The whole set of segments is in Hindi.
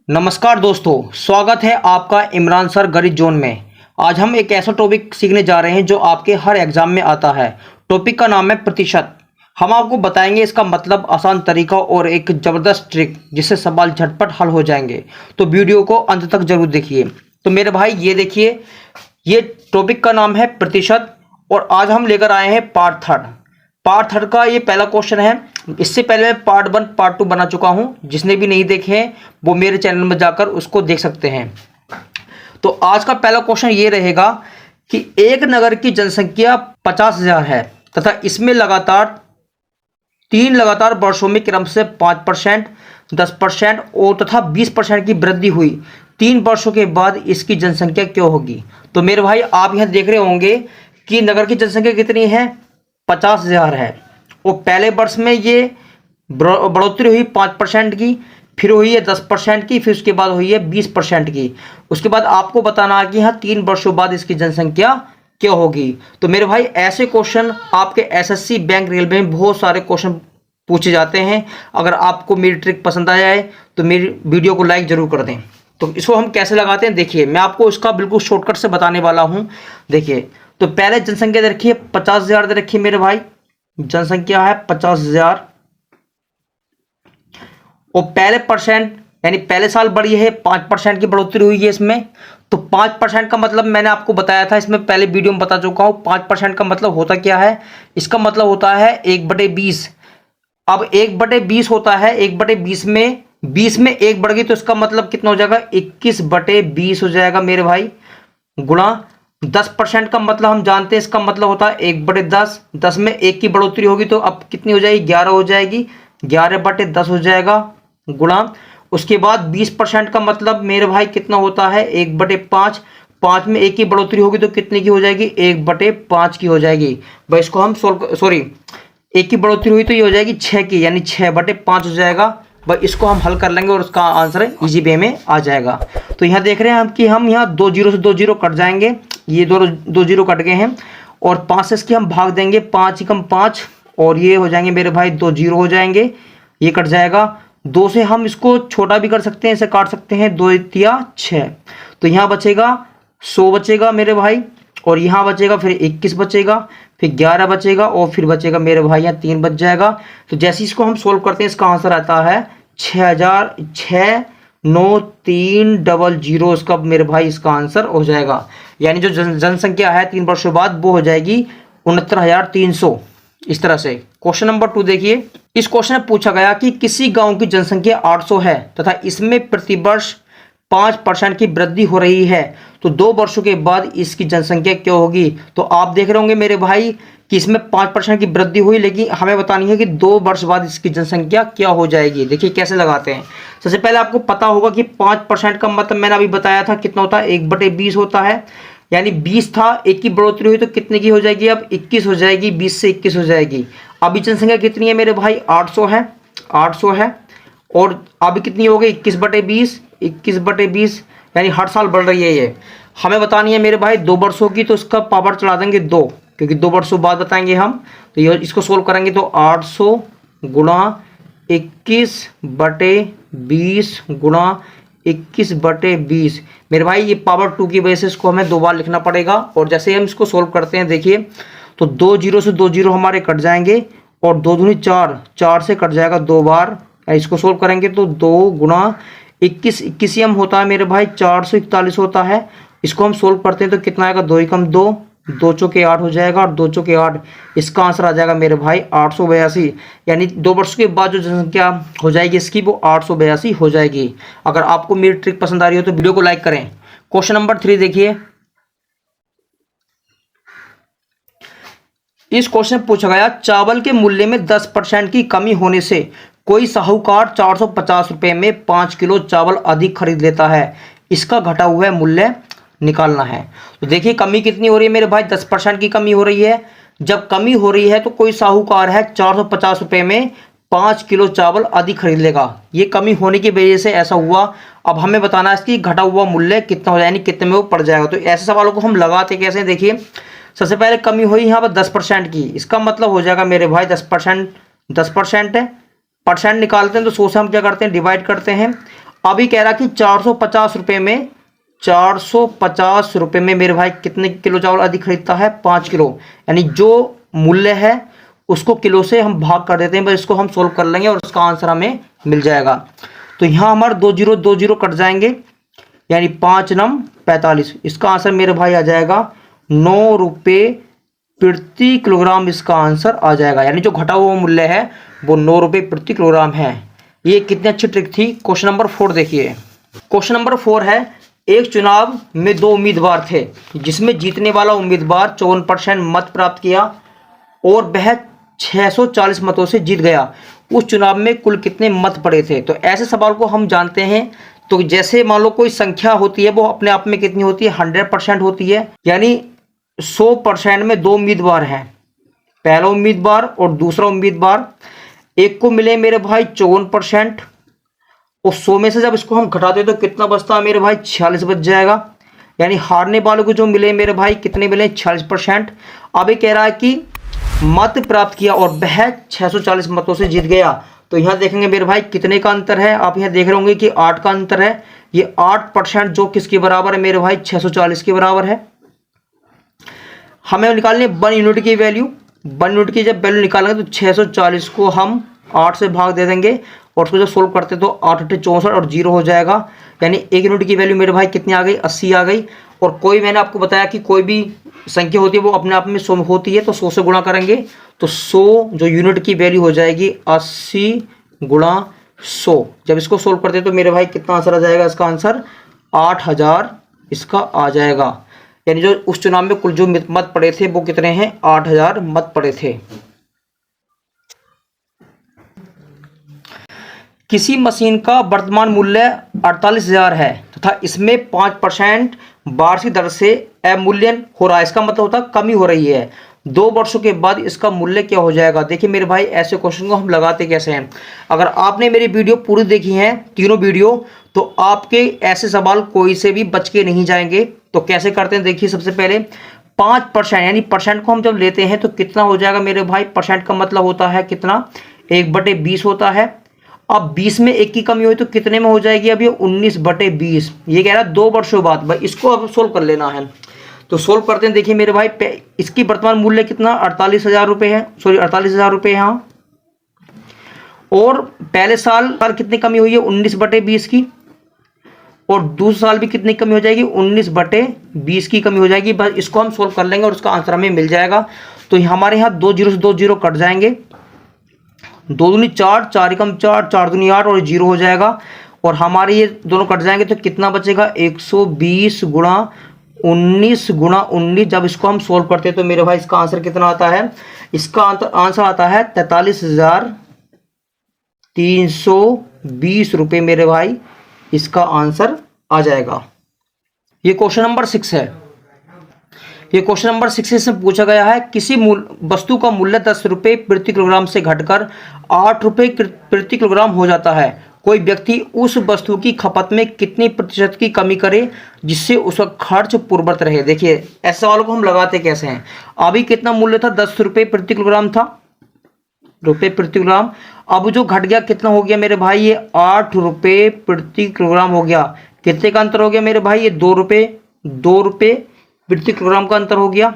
नमस्कार दोस्तों, स्वागत है आपका इमरान सर गणित जोन में। आज हम एक ऐसा टॉपिक सीखने जा रहे हैं जो आपके हर एग्जाम में आता है। टॉपिक का नाम है प्रतिशत। हम आपको बताएंगे इसका मतलब, आसान तरीका और एक ज़बरदस्त ट्रिक जिससे सवाल झटपट हल हो जाएंगे। तो वीडियो को अंत तक जरूर देखिए। तो मेरे भाई ये देखिए, ये टॉपिक का नाम है प्रतिशत और आज हम लेकर आए हैं पार्ट थर्ड का ये पहला क्वेश्चन है। इससे पहले मैं पार्ट 1 पार्ट 2 बना चुका हूं। जिसने भी नहीं देखे हैं वो मेरे चैनल में जाकर उसको देख सकते हैं। तो आज का पहला क्वेश्चन ये रहेगा कि एक नगर की जनसंख्या 50,000 है तथा इसमें तीन लगातार वर्षों में क्रम से 5%, 10% और तथा 20% की वृद्धि हुई। 3 वर्षों के बाद इसकी जनसंख्या क्यों होगी? तो मेरे भाई आप यहां देख रहे होंगे कि नगर की जनसंख्या कितनी है, 50,000 है और पहले वर्ष में ये बढ़ोतरी हुई 5% की, फिर हुई है 10% की, फिर उसके बाद हुई है 20% की। उसके बाद आपको बताना है कि हाँ 3 वर्षों बाद इसकी जनसंख्या क्या होगी। तो मेरे भाई ऐसे क्वेश्चन आपके एसएससी, बैंक, रेलवे में बहुत सारे क्वेश्चन पूछे जाते हैं। अगर आपको मेरी ट्रिक पसंद आया है तो मेरी वीडियो को लाइक जरूर कर दें। तो इसको हम कैसे लगाते हैं देखिए, मैं आपको इसका बिल्कुल शॉर्टकट से बताने वाला हूँ। देखिए, तो पहले जनसंख्या दे रखी है 50,000 दे रखी है मेरे भाई, जनसंख्या है 50,000 और पहले परसेंट यानी पहले साल बढ़ी है, 5% की बढ़ोतरी हुई है इसमें। तो 5% का मतलब मैंने आपको बताया था, इसमें पहले वीडियो में बता चुका हूं। 5% का मतलब होता क्या है? इसका मतलब होता है 1/20। अब 1/20 होता है, 1/20 में 20 में 1 बढ़ गई तो इसका मतलब कितना हो जाएगा, 21/20 हो जाएगा मेरे भाई, गुणा 10% का मतलब हम जानते हैं, इसका मतलब होता है 1/10। 10 में 1 की बढ़ोतरी होगी तो अब कितनी हो जाएगी, 11 हो जाएगी, 11/10 हो जाएगा, गुणा उसके बाद 20% का मतलब मेरे भाई कितना होता है, 1/5। 5 में 1 की बढ़ोतरी होगी तो कितने की हो जाएगी, 1/5 की हो जाएगी भाई। इसको हम 1 की बढ़ोतरी हुई तो ये हो जाएगी 6 की, यानी 6/5 हो जाएगा भाई। इसको हम हल कर लेंगे और उसका आंसर इजी वे में आ जाएगा। तो यहाँ देख रहे हैं हम कि हम यहाँ 2 जीरो से 2 जीरो कट जाएंगे, ये दो जीरो कट गए हैं और 5 से इसकी हम भाग देंगे, 5 एकम 5 और ये हो जाएंगे मेरे भाई 2 जीरो हो जाएंगे, ये कट जाएगा। 2 से हम इसको छोटा भी कर सकते हैं, इसे काट सकते हैं, 2 तिया 6। तो यहाँ बचेगा 100 बचेगा मेरे भाई और यहाँ बचेगा फिर 21 बचेगा, फिर 11 बचेगा और फिर बचेगा मेरे भाई यहाँ 3 बच जाएगा। तो जैसे इसको हम सोल्व करते हैं इसका आंसर आता है 6,9300। इसका मेरे भाई इसका आंसर हो जाएगा, यानी जो जनसंख्या है 3 वर्षों बाद वो हो जाएगी 69,300। इस तरह से क्वेश्चन नंबर 2 देखिए। इस क्वेश्चन में पूछा गया कि किसी गांव की जनसंख्या 800 है तथा इसमें प्रतिवर्ष 5% की वृद्धि हो रही है, तो 2 वर्षों के बाद इसकी जनसंख्या क्या होगी? तो आप देख रहे होंगे मेरे भाई कि इसमें 5% की वृद्धि हुई, लेकिन हमें बतानी है कि 2 वर्ष बाद इसकी जनसंख्या क्या हो जाएगी। देखिए कैसे लगाते हैं। सबसे पहले आपको पता होगा कि 5% का मतलब मैंने अभी बताया था कितना होता है, 1/20 होता है, यानी 20 था, 1 की बढ़ोतरी हुई तो कितने की हो जाएगी, अब 21 हो जाएगी, 20 से 21 हो जाएगी। अभी जनसंख्या कितनी है मेरे भाई, 800 है, 800 है और अभी कितनी हो गई, 21/20, 21/20 यानी हर साल बढ़ रही है ये। हमें बतानी है मेरे भाई 2 वर्षों की, तो इसका पावर चढ़ा देंगे 2, क्योंकि 2 वर्षों बाद बताएंगे हम। तो ये इसको सोल्व करेंगे तो 800 गुणा 21/20 गुणा 21/20 मेरे भाई, ये पावर 2 की वजह से इसको हमें 2 बार लिखना पड़ेगा। और जैसे हम इसको सोल्व करते हैं देखिए, तो 2 जीरो से 2 जीरो हमारे कट जाएंगे और 2 दूनी 4, 4 से कट जाएगा 2 बार। इसको सोल्व करेंगे तो 2 गुणा 21, 21 होता है मेरे भाई, 441 होता है। इसको हम सोल्व करते हैं तो कितना आएगा, 2 एकम 2, 2 चौके 8 हो जाएगा और 2 चौके 8, इसका आंसर आ जाएगा मेरे भाई 882। यानी 2 वर्ष के बाद जो जनसंख्या हो जाएगी इसकी वो 882 हो जाएगी। अगर आपको मेरी ट्रिक पसंद आ रही हो तो वीडियो को लाइक करें। क्वेश्चन नंबर 3 देखिए। इस क्वेश्चन में पूछा गया, चावल के मूल्य में 10% की कमी होने से कोई साहूकार 450 रुपए में 5 किलो चावल अधिक खरीद लेता है, इसका घटा हुआ मूल्य निकालना है। तो देखिए कमी कितनी हो रही है मेरे भाई, 10% की कमी हो रही है। जब कमी हो रही है तो कोई साहूकार है 450 रुपए में 5 किलो चावल अधिक खरीद लेगा, ये कमी होने की वजह से ऐसा हुआ। अब हमें बताना है इसकी घटा हुआ मूल्य कितना हो जाए, यानी कितने में वो पड़ जाएगा। तो ऐसे सवालों को हम लगाते कैसे, देखिए सबसे पहले कमी हुई यहाँ पर 10% की, इसका मतलब हो जाएगा मेरे भाई 10% है, परसेंट निकालते हैं तो 100 से हम क्या करते हैं, डिवाइड करते हैं। अभी कह रहा कि 450 रुपये में 450 रुपये में मेरे भाई कितने किलो चावल अधिक खरीदता है? 5 किलो। यानी जो मूल्य है उसको किलो से हम भाग कर देते हैं, बस इसको हम सोल्व कर लेंगे और उसका आंसर हमें मिल जाएगा। तो यहाँ हमारे 2 जीरो कट जाएंगे, यानी 5 नम 45। इसका आंसर मेरे भाई आ जाएगा 9 रुपये प्रति किलोग्राम। इसका आंसर आ जाएगा, यानी जो घटा हुआ मूल्य है वो 9 रुपये प्रति किलोग्राम है। ये कितनी अच्छी ट्रिक थी। क्वेश्चन नंबर 4 देखिए। क्वेश्चन नंबर 4 है, एक चुनाव में 2 उम्मीदवार थे जिसमें जीतने वाला उम्मीदवार 54% मत प्राप्त किया और वह 640 मतों से जीत गया। उस चुनाव में कुल कितने मत पड़े थे? तो ऐसे सवाल को हम जानते हैं, तो जैसे मान लो कोई संख्या होती है वो अपने आप में कितनी होती है? 100% होती है। यानी 100% में 2 उम्मीदवार हैं, पहला उम्मीदवार और दूसरा उम्मीदवार। एक को मिले मेरे भाई 54% और 100 में से जब इसको हम घटाते तो कितना बचता है मेरे भाई? 46 बच जाएगा। यानी हारने वालों को जो मिले मेरे भाई कितने मिले? 46%। अब ये कह रहा है कि मत प्राप्त किया और वह 640 मतों से जीत गया। तो यहाँ देखेंगे मेरे भाई कितने का अंतर है। आप यहाँ देख रहे होंगे कि 8 का अंतर है। ये 8% जो किसके बराबर है मेरे भाई? 640 के बराबर है। हमें निकालनी है 1 यूनिट की वैल्यू। 1 यूनिट की जब वैल्यू निकालेंगे तो 640 को हम 8 से भाग दे देंगे और उसको जब सोल्व करते तो 8 8 64 और 0 हो जाएगा। यानी 1 यूनिट की वैल्यू मेरे भाई कितनी आ गई? 80 आ गई। और कोई, मैंने आपको बताया कि कोई भी संख्या होती है वो अपने आप में 100 होती है, तो 100 से गुणा करेंगे तो 100 जो यूनिट की वैल्यू हो जाएगी 80 गुणा 100। जब इसको सोल्व करते तो मेरे भाई कितना आंसर आ जाएगा? इसका आंसर 8000 इसका आ जाएगा। यानी जो उस चुनाव में कुल जो मत पड़े थे वो कितने हैं? 8000 मत पड़े थे। किसी मशीन का वर्तमान मूल्य 48,000 है तथा इसमें 5% वार्षिक दर से अवमूल्यन हो रहा है। इसका मतलब होता है कमी हो रही है। 2 वर्षों के बाद इसका मूल्य क्या हो जाएगा? देखिए मेरे भाई, ऐसे क्वेश्चन को हम लगाते कैसे हैं। अगर आपने मेरी वीडियो पूरी देखी है, तीनों वीडियो, तो आपके ऐसे सवाल कोई से भी बच के नहीं जाएंगे। तो कैसे करते हैं देखिए। सबसे पहले 5%, यानी परसेंट को हम जब लेते हैं तो कितना हो जाएगा मेरे भाई? परसेंट का मतलब होता है कितना? 1/20 होता है। अब 20 में 1 की कमी हुई तो कितने में हो जाएगी? अब ये 19/20। ये कह रहा है 2 वर्षों बाद। भाई इसको अब सोल्व कर लेना है, तो सोल्व करते हैं। देखिए मेरे भाई, इसकी वर्तमान मूल्य कितना? 48,000 रुपये है, सॉरी 48,000 रुपये है। हाँ, और पहले साल पर कितनी कमी हुई है? 19/20 की। और दूसरे साल भी कितनी कमी हो जाएगी? 19/20 की कमी हो जाएगी। बस इसको हम सोल्व कर लेंगे और उसका आंसर हमें मिल जाएगा। तो हमारे यहाँ 2 जीरो से 2 जीरो कट जाएंगे। 2 दूनी 4, 4 एकम 4, 4 दूनी 8 और 0 हो जाएगा। और हमारे ये दोनों कट जाएंगे तो कितना बचेगा? 120 गुणा 19 गुणा 19। जब इसको हम सोल्व करते हैं तो मेरे भाई इसका आंसर कितना आता है? इसका आंसर आता है 43,320 रुपये मेरे भाई। इसका आंसर आ जाएगा। ये क्वेश्चन नंबर 6 है। ये क्वेश्चन नंबर 6 से पूछा गया है, किसी वस्तु का मूल्य 10 रुपये प्रति किलोग्राम से घटकर 8 रुपये प्रति किलोग्राम हो जाता है। कोई व्यक्ति उस वस्तु की खपत में कितनी प्रतिशत की कमी करे जिससे उसका खर्च पूर्ववत रहे? देखिए ऐसे सवालों को हम लगाते कैसे हैं। अभी कितना मूल्य था? 10 रुपये प्रति किलोग्राम था, रुपये प्रति किलोग्राम। अब जो घट गया कितना हो गया मेरे भाई? ये 8 रुपये प्रति किलोग्राम हो गया। कितने का अंतर हो गया मेरे भाई? ये 2 रुपये प्रति किलोग्राम का अंतर हो गया।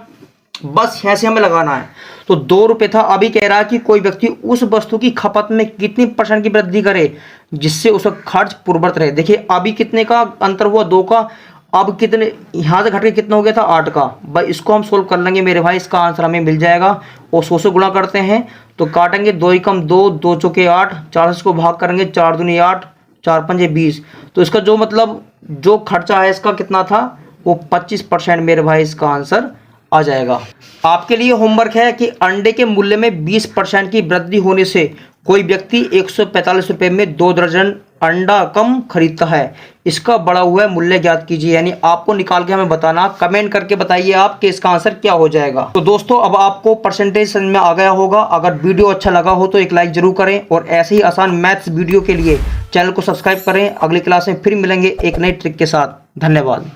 बस ऐसे हमें लगाना है। तो 2 रुपये था। अभी कह रहा है कि कोई व्यक्ति उस वस्तु की खपत में कितनी % की वृद्धि करे जिससे उसका खर्च पूर्ववत रहे। देखिए अभी कितने का अंतर हुआ? 2 का। अब कितने यहाँ से घट के कितना हो गया था? 8 का। भाई इसको हम सोल्व कर लेंगे मेरे भाई। इसका आंसर हमें मिल जाएगा। और 100 से गुणा करते हैं तो काटेंगे 2 एकम 2, 2 चौके 8, 4 को भाग करेंगे 4 दूनी 8, 4 पंजे 20। तो इसका जो मतलब जो खर्चा है इसका कितना था? वो 25% मेरे भाई इसका आंसर आ जाएगा। आपके लिए होमवर्क है कि अंडे के मूल्य में 20% की वृद्धि होने से कोई व्यक्ति 145 रुपये में 2 दर्जन अंडा कम खरीदता है। इसका बढ़ा हुआ मूल्य ज्ञात कीजिए। यानी आपको निकाल के हमें बताना, कमेंट करके बताइए आप कि इसका आंसर क्या हो जाएगा। तो दोस्तों अब आपको परसेंटेज समझ में आ गया होगा। अगर वीडियो अच्छा लगा हो तो एक लाइक जरूर करें और ऐसे ही आसान मैथ्स वीडियो के लिए चैनल को सब्सक्राइब करें। अगली क्लास में फिर मिलेंगे एक नई ट्रिक के साथ। धन्यवाद।